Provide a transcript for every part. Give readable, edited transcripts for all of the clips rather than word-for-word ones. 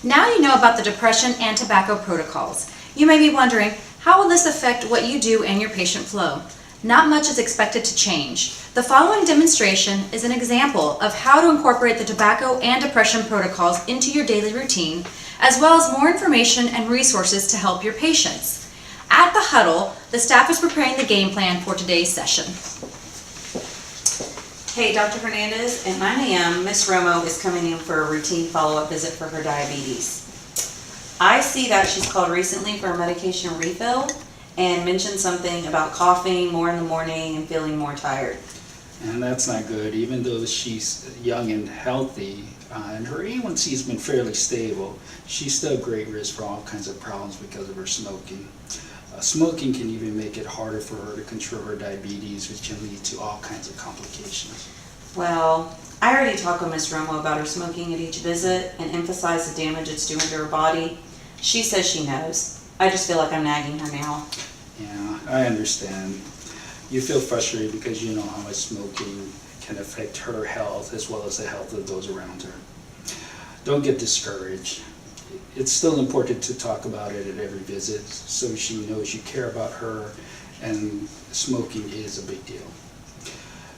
Now you know about the depression and tobacco protocols. You may be wondering, how will this affect what you do and your patient flow? Not much is expected to change. The following demonstration is an example of how to incorporate the tobacco and depression protocols into your daily routine, as well as more information and resources to help your patients. At the huddle, the staff is preparing the game plan for today's session. Hey, Dr. Hernandez, at 9 a.m., Ms. Romo is coming in for a routine follow-up visit for her diabetes. I see that she's called recently for a medication refill and mentioned something about coughing more in the morning and feeling more tired. And that's not good. Even though she's young and healthy, and her A1C has been fairly stable, she's still at great risk for all kinds of problems because of her smoking. Smoking can even make it harder for her to control her diabetes, which can lead to all kinds of complications. Well, I already talked with Ms. Romo about her smoking at each visit and emphasized the damage it's doing to her body. She says she knows. I just feel like I'm nagging her now. Yeah, I understand. You feel frustrated because you know how much smoking can affect her health as well as the health of those around her. Don't get discouraged. It's still important to talk about it at every visit so she knows you care about her, and smoking is a big deal.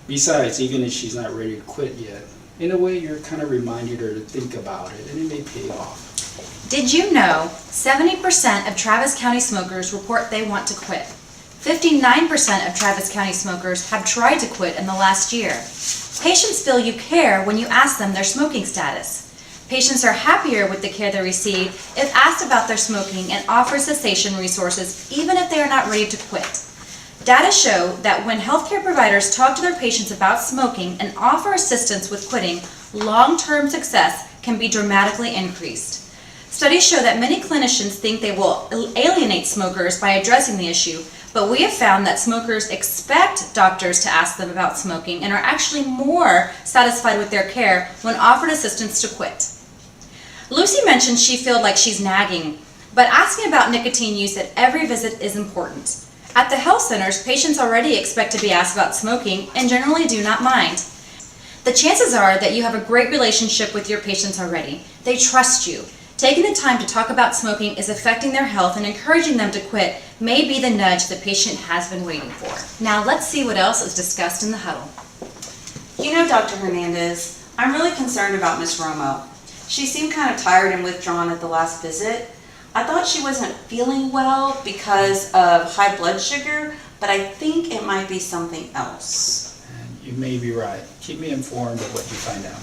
Besides, even if she's not ready to quit yet, in a way you're kind of reminding her to think about it, and it may pay off. Did you know 70% of Travis County smokers report they want to quit? 59% of Travis County smokers have tried to quit in the last year. Patients feel you care when you ask them their smoking status. Patients are happier with the care they receive if asked about their smoking and offer cessation resources even if they are not ready to quit. Data show that when healthcare providers talk to their patients about smoking and offer assistance with quitting, long-term success can be dramatically increased. Studies show that many clinicians think they will alienate smokers by addressing the issue, but we have found that smokers expect doctors to ask them about smoking and are actually more satisfied with their care when offered assistance to quit. Lucy mentioned she feels like she's nagging, but asking about nicotine use at every visit is important. At the health centers, patients already expect to be asked about smoking and generally do not mind. The chances are that you have a great relationship with your patients already. They trust you. Taking the time to talk about smoking is affecting their health, and encouraging them to quit may be the nudge the patient has been waiting for. Now let's see what else is discussed in the huddle. You know, Dr. Hernandez, I'm really concerned about Ms. Romo. She seemed kind of tired and withdrawn at the last visit. I thought she wasn't feeling well because of high blood sugar, but I think it might be something else. And you may be right. Keep me informed of what you find out.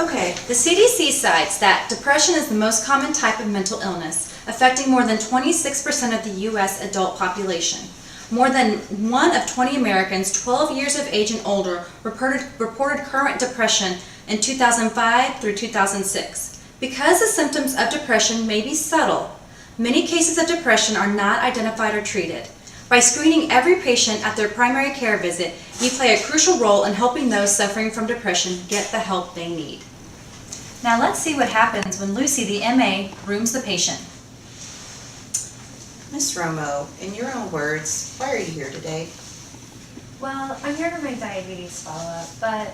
Okay. The CDC cites that depression is the most common type of mental illness, affecting more than 26% of the U.S. adult population. More than 1 of 20 Americans 12 years of age and older reported current depression in 2005 through 2006. Because the symptoms of depression may be subtle, many cases of depression are not identified or treated. By screening every patient at their primary care visit, you play a crucial role in helping those suffering from depression get the help they need. Now let's see what happens when Lucy, the MA, rooms the patient. Ms. Romo, in your own words, why are you here today? Well, I'm here for my diabetes follow-up, but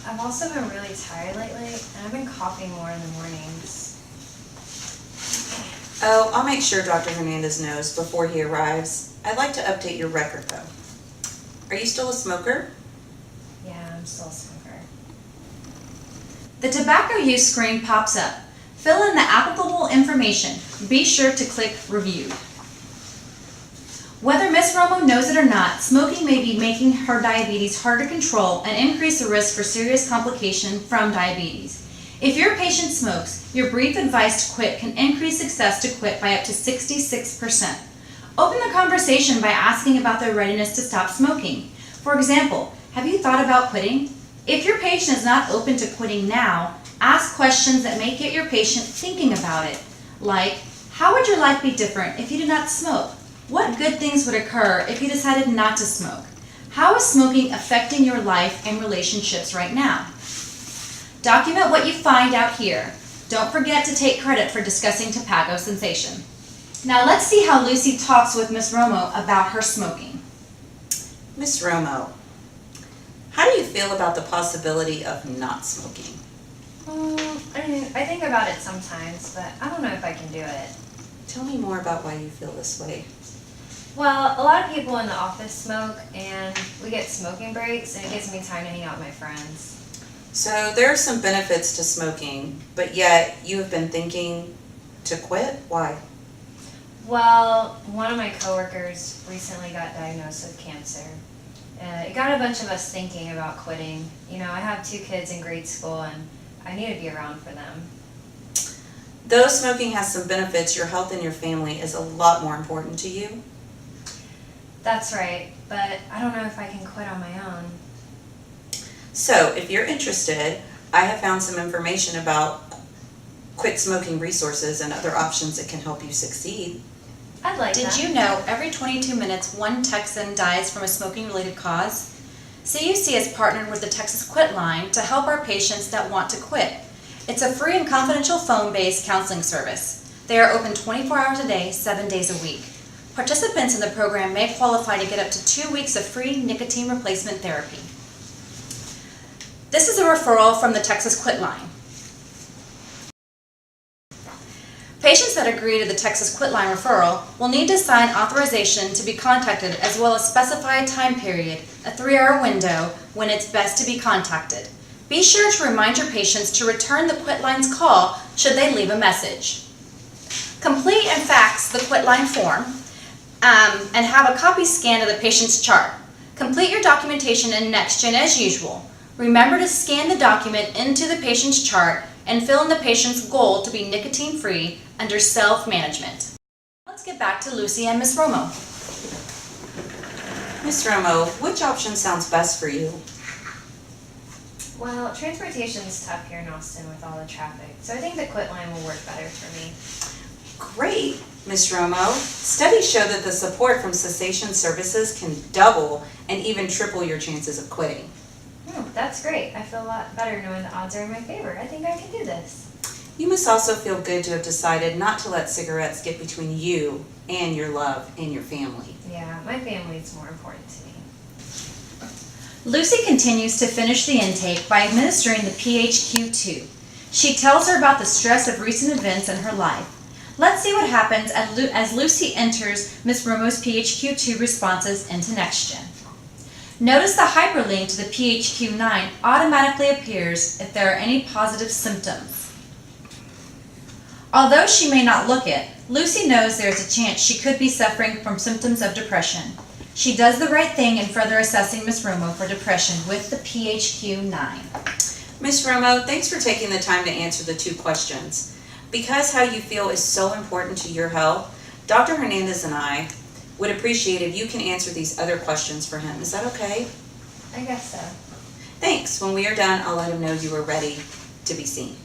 I've also been really tired lately, and I've been coughing more in the mornings. Oh, I'll make sure Dr. Hernandez knows before he arrives. I'd like to update your record, though. Are you still a smoker? Yeah, I'm still a smoker. The tobacco use screen pops up. Fill in the applicable information. Be sure to click Review. Whether Ms. Romo knows it or not, smoking may be making her diabetes hard to control and increase the risk for serious complication from diabetes. If your patient smokes, your brief advice to quit can increase success to quit by up to 66%. Open the conversation by asking about their readiness to stop smoking. For example, have you thought about quitting? If your patient is not open to quitting now, ask questions that may get your patient thinking about it, like, how would your life be different if you did not smoke? What good things would occur if you decided not to smoke? How is smoking affecting your life and relationships right now? Document what you find out here. Don't forget to take credit for discussing tobacco cessation. Now let's see how Lucy talks with Ms. Romo about her smoking. Ms. Romo, how do you feel about the possibility of not smoking? I think about it sometimes, but I don't know if I can do it. Tell me more about why you feel this way. Well, a lot of people in the office smoke, and we get smoking breaks, and it gives me time to hang out with my friends. So there are some benefits to smoking, but yet you have been thinking to quit? Why? Well, one of my coworkers recently got diagnosed with cancer. It got a bunch of us thinking about quitting. You know, I have 2 kids in grade school, and I need to be around for them. Though smoking has some benefits, your health and your family is a lot more important to you. That's right, but I don't know if I can quit on my own. So if you're interested, I have found some information about quit smoking resources and other options that can help you succeed. I'd like Did that. you know every 22 minutes one Texan dies from a smoking-related cause? CUC has partnered with the Texas Quit Line to help our patients that want to quit. It's a free and confidential phone-based counseling service. They are open 24 hours a day, 7 days a week. Participants in the program may qualify to get up to 2 weeks of free nicotine replacement therapy. This is a referral from the Texas Quit Line. Patients that agree to the Texas Quit Line referral will need to sign authorization to be contacted as well as specify a time period, a 3-hour window, when it's best to be contacted. Be sure to remind your patients to return the Quit Line's call should they leave a message. Complete and fax the Quit Line form and have a copy scanned of the patient's chart. Complete your documentation in NextGen as usual. Remember to scan the document into the patient's chart and fill in the patient's goal to be nicotine-free under self-management. Let's get back to Lucy and Ms. Romo. Ms. Romo, which option sounds best for you? Well, transportation's tough here in Austin with all the traffic, so I think the Quit Line will work better for me. Great, Ms. Romo. Studies show that the support from cessation services can double and even triple your chances of quitting. That's great. I feel a lot better knowing the odds are in my favor. I think I can do this. You must also feel good to have decided not to let cigarettes get between you and your love and your family. Yeah, my family's more important to me. Lucy continues to finish the intake by administering the PHQ-2. She tells her about the stress of recent events in her life. Let's see what happens as Lucy enters Ms. Romo's PHQ-2 responses into NextGen. Notice the hyperlink to the PHQ-9 automatically appears if there are any positive symptoms. Although she may not look it, Lucy knows there is a chance she could be suffering from symptoms of depression. She does the right thing in further assessing Ms. Romo for depression with the PHQ-9. Ms. Romo, thanks for taking the time to answer the 2 questions. Because how you feel is so important to your health, Dr. Hernandez and I would appreciate if you can answer these other questions for him. Is that okay? I guess so. Thanks. When we are done, I'll let him know you are ready to be seen.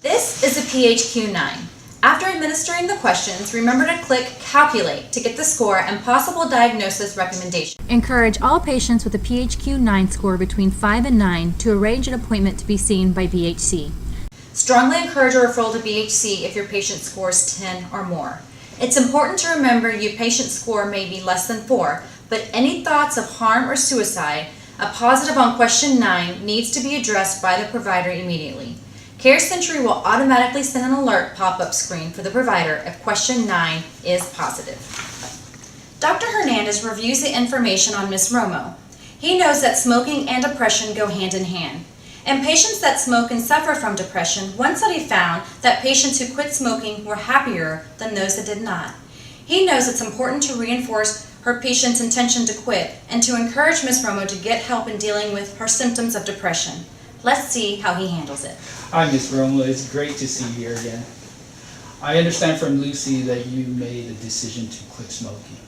This is a PHQ-9. After administering the questions, remember to click Calculate to get the score and possible diagnosis recommendation. Encourage all patients with a PHQ-9 score between 5 and 9 to arrange an appointment to be seen by BHC. Strongly encourage a referral to BHC if your patient scores 10 or more. It's important to remember your patient's score may be less than 4, but any thoughts of harm or suicide, a positive on question 9, needs to be addressed by the provider immediately. CareCentury will automatically send an alert pop-up screen for the provider if question 9 is positive. Dr. Hernandez reviews the information on Ms. Romo. He knows that smoking and depression go hand in hand. In patients that smoke and suffer from depression, one study found that patients who quit smoking were happier than those that did not. He knows it's important to reinforce her patient's intention to quit and to encourage Ms. Romo to get help in dealing with her symptoms of depression. Let's see how he handles it. Hi, Ms. Romo. It's great to see you here again. I understand from Lucy that you made a decision to quit smoking.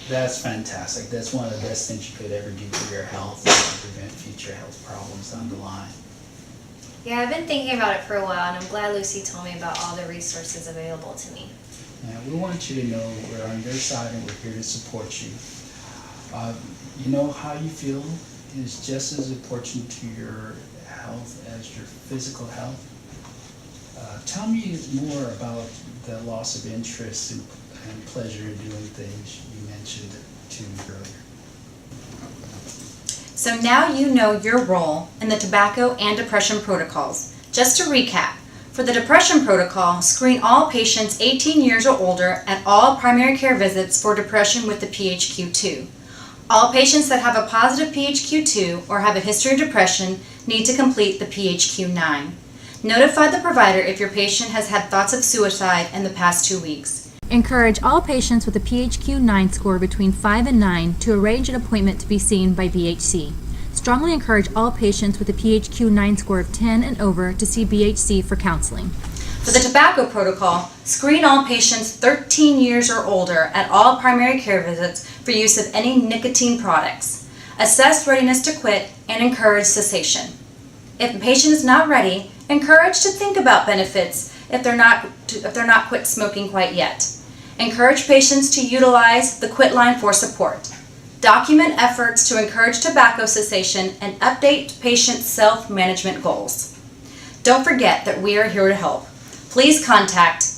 That's fantastic. That's one of the best things you could ever do for your health and prevent future health problems down the line. Yeah, I've been thinking about it for a while, and I'm glad Lucy told me about all the resources available to me. And we want you to know we're on your side and we're here to support you. You know, how you feel is just as important to your health as your physical health. Tell me more about the loss of interest and pleasure in doing things you mentioned to me earlier. So now you know your role in the tobacco and depression protocols. Just to recap, for the depression protocol, screen all patients 18 years or older at all primary care visits for depression with the PHQ-2. All patients that have a positive PHQ-2 or have a history of depression need to complete the PHQ-9. Notify the provider if your patient has had thoughts of suicide in the past 2 weeks. Encourage all patients with a PHQ-9 score between 5 and 9 to arrange an appointment to be seen by BHC. Strongly encourage all patients with a PHQ-9 score of 10 and over to see BHC for counseling. For the tobacco protocol, screen all patients 13 years or older at all primary care visits for use of any nicotine products. Assess readiness to quit and encourage cessation. If the patient is not ready, encourage to think about benefits if they're not quit smoking quite yet. Encourage patients to utilize the Quit Line for support. Document efforts to encourage tobacco cessation and update patient self-management goals. Don't forget that we are here to help. Please contact